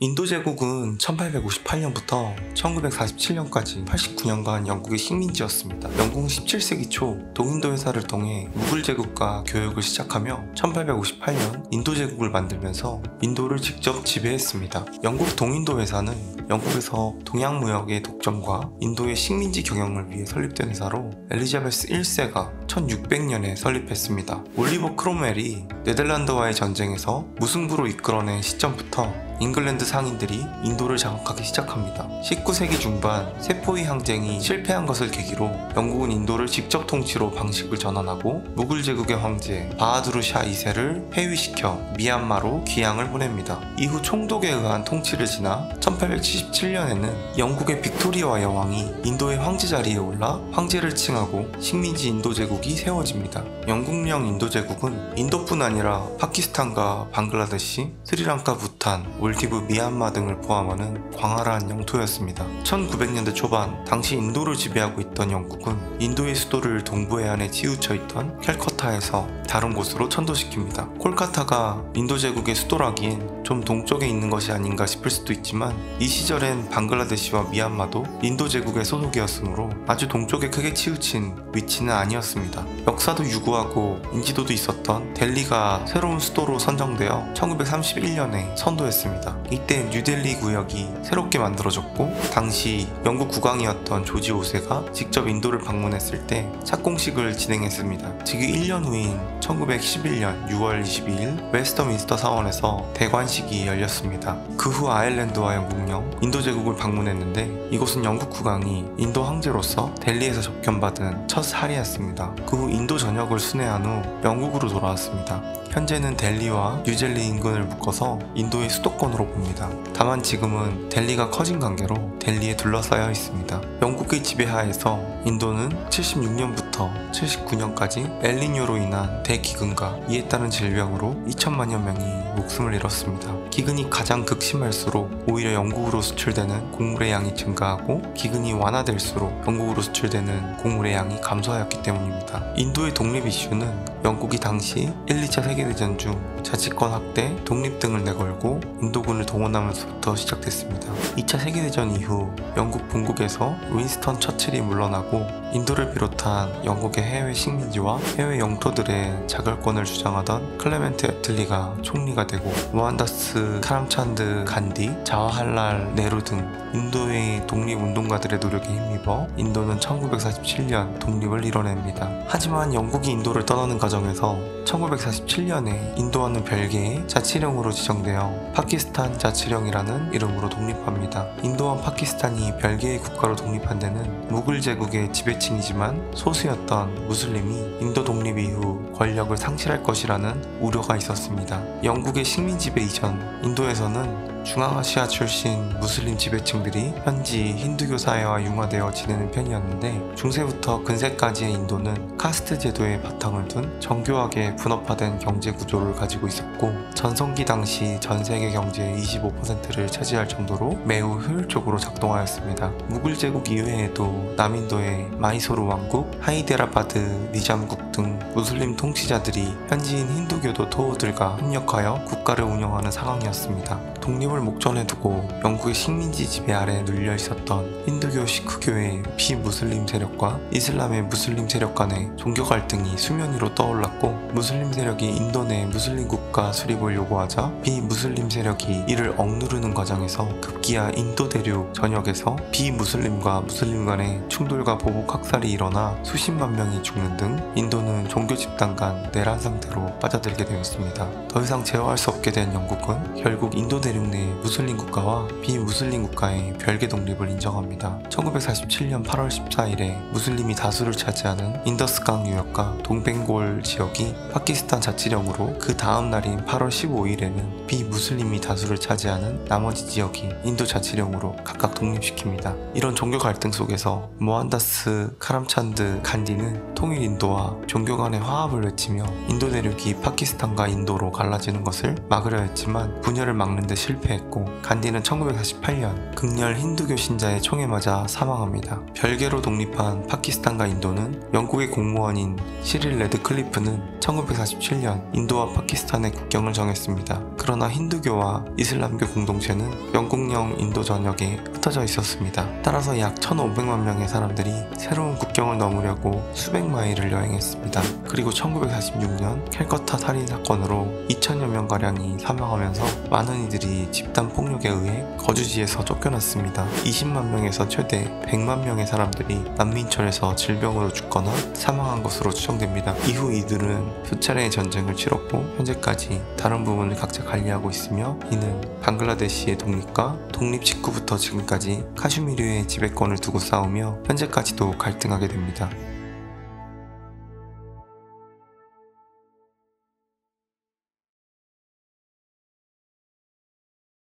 인도 제국은 1858년부터 1947년까지 89년간 영국의 식민지였습니다. 영국은 17세기 초 동인도 회사를 통해 무굴 제국과 교역을 시작하며 1858년 인도 제국을 만들면서 인도를 직접 지배했습니다. 영국 동인도 회사는 영국에서 동양 무역의 독점과 인도의 식민지 경영을 위해 설립된 회사로 엘리자베스 1세가 1600년에 설립했습니다. 올리버 크롬웰이 네덜란드와의 전쟁에서 무승부로 이끌어낸 시점부터 잉글랜드 상인들이 인도를 장악하기 시작합니다. 19세기 중반 세포이 항쟁이 실패한 것을 계기로 영국은 인도를 직접 통치로 방식을 전환하고 무굴 제국의 황제 바하두르 샤 2세를 폐위시켜 미얀마로 귀향을 보냅니다. 이후 총독에 의한 통치를 지나 1877년에는 영국의 빅토리아 여왕이 인도의 황제 자리에 올라 황제를 칭하고 식민지 인도 제국이 세워집니다. 영국령 인도 제국은 인도뿐 아니라 파키스탄과 방글라데시, 스리랑카, 부탄, 몰디브, 미얀마 등을 포함하는 광활한 영토였습니다. 1900년대 초반 당시 인도를 지배하고 있던 영국은 인도의 수도를 동부 해안에 치우쳐 있던 캘커타에서 다른 곳으로 천도시킵니다. 콜카타가 인도 제국의 수도라기엔 좀 동쪽에 있는 것이 아닌가 싶을 수도 있지만 이 시절엔 방글라데시와 미얀마도 인도 제국의 소속이었으므로 아주 동쪽에 크게 치우친 위치는 아니었습니다. 역사도 유구하고 인지도도 있었던 델리가 새로운 수도로 선정되어 1931년에 선도했습니다. 이때 뉴델리 구역이 새롭게 만들어졌고 당시 영국 국왕이었던 조지 5세가 직접 인도를 방문했을 때 착공식을 진행했습니다. 즉위 1년 후인 1911년 6월 22일 웨스터민스터 사원에서 대관식이 열렸습니다. 그 후 아일랜드와 영국령 인도 제국을 방문했는데 이곳은 영국 국왕이 인도 황제로서 델리에서 접견받은 첫 사례였습니다. 그 후 인도 전역을 순회한 후 영국으로 돌아왔습니다. 현재는 델리와 뉴델리 인근을 묶어서 인도의 수도권으로 봅니다. 다만 지금은 델리가 커진 관계로 델리에 둘러싸여 있습니다. 영국의 지배하에서 인도는 76년부터 79년까지 엘니뇨로 인한 대기근과 이에 따른 질병으로 2천만여 명이 목숨을 잃었습니다. 기근이 가장 극심할수록 오히려 영국으로 수출되는 곡물의 양이 증가하고 기근이 완화될수록 영국으로 수출되는 곡물의 양이 감소하였기 때문입니다. 인도의 독립 이슈는 영국이 당시 1, 2차 세계대전 중 자치권 확대, 독립 등을 내걸고 인도군을 동원하면서부터 시작됐습니다. 2차 세계대전 이후 영국 본국에서 윈스턴 처칠이 물러나고 인도를 비롯한 영국의 해외 식민지와 해외 영토들의 자결권을 주장하던 클레멘트 애틀리가 총리가 되고 모한다스 카람찬드 간디, 자와할랄 네루 등 인도의 독립운동가들의 노력에 힘입어 인도는 1947년 독립을 이뤄냅니다. 하지만 영국이 인도를 떠나는 과정에서 1947년에 인도와는 별개의 자치령으로 지정되어 파키스탄 자치령이라는 이름으로 독립합니다. 인도와 파키스탄이 별개의 국가로 독립한 데는 무굴 제국의 지배층이지만 소수였던 무슬림이 인도 독립 이후 권력을 상실할 것이라는 우려가 있었습니다. 영국의 식민 지배 이전 인도에서는 중앙아시아 출신 무슬림 지배층들이 현지 힌두교 사회와 융화되어 지내는 편이었는데 중세부터 근세까지의 인도는 카스트 제도의 바탕을 둔 정교하게 분업화된 경제 구조를 가지고 있었고 전성기 당시 전세계 경제의 25%를 차지할 정도로 매우 효율적으로 작동하였습니다. 무굴 제국 이외에도 남인도의 마이소르 왕국, 하이데라바드 니잠국 등 무슬림 통치자들이 현지인 힌두교도 토호들과 협력하여 국가를 운영하는 상황이었습니다. 독립을 목전에 두고 영국의 식민지 지배 아래 눌려 있었던 힌두교 시크교의 비무슬림 세력과 이슬람의 무슬림 세력 간의 종교 갈등이 수면 위로 떠올랐고 무슬림 세력이 인도 내 무슬림 국가 수립을 요구하자 비무슬림 세력이 이를 억누르는 과정에서 급기야 인도 대륙 전역에서 비무슬림과 무슬림 간의 충돌과 보복 학살이 일어나 수십만 명이 죽는 등 인도는 종교 집단 간 내란 상태로 빠져들게 되었습니다. 더 이상 제어할 수 없게 된 영국은 결국 인도 대륙 내 무슬림 국가와 비무슬림 국가의 별개 독립을 인정합니다. 1947년 8월 14일에 무슬림이 다수를 차지하는 인더스강 유역과 동벵골 지역이 파키스탄 자치령으로 그 다음 날인 8월 15일에는 비무슬림이 다수를 차지하는 나머지 지역이 인도 자치령으로 각각 독립시킵니다. 이런 종교 갈등 속에서 모한다스 카람찬드 간디는 통일 인도와 종교 간의 화합을 외치며 인도 대륙이 파키스탄과 인도로 갈라지는 것을 막으려 했지만 분열을 막는 데 실패 패했고 간디는 1948년 극렬 힌두교 신자의 총에 맞아 사망합니다. 별개로 독립한 파키스탄과 인도는 영국의 공무원인 시릴 레드클리프는 1947년 인도와 파키스탄의 국경을 정했습니다. 그러나 힌두교와 이슬람교 공동체는 영국령 인도 전역에 흩어져 있었습니다. 따라서 약 1,500만 명의 사람들이 새로운 국경을 넘으려고 수백 마일을 여행했습니다. 그리고 1946년 캘커타 살인 사건으로 2,000여 명가량이 사망하면서 많은 이들이 집단 폭력에 의해 거주지에서 쫓겨났습니다. 20만 명에서 최대 100만 명의 사람들이 난민철에서 질병으로 죽거나 사망한 것으로 추정됩니다. 이후 이들은 수차례의 전쟁을 치렀고 현재까지 다른 부분을 각자 관리하고 있으며 이는 방글라데시의 독립과 독립 직후부터 지금까지 카슈미르의 지배권을 두고 싸우며 현재까지도 갈등하게 됩니다.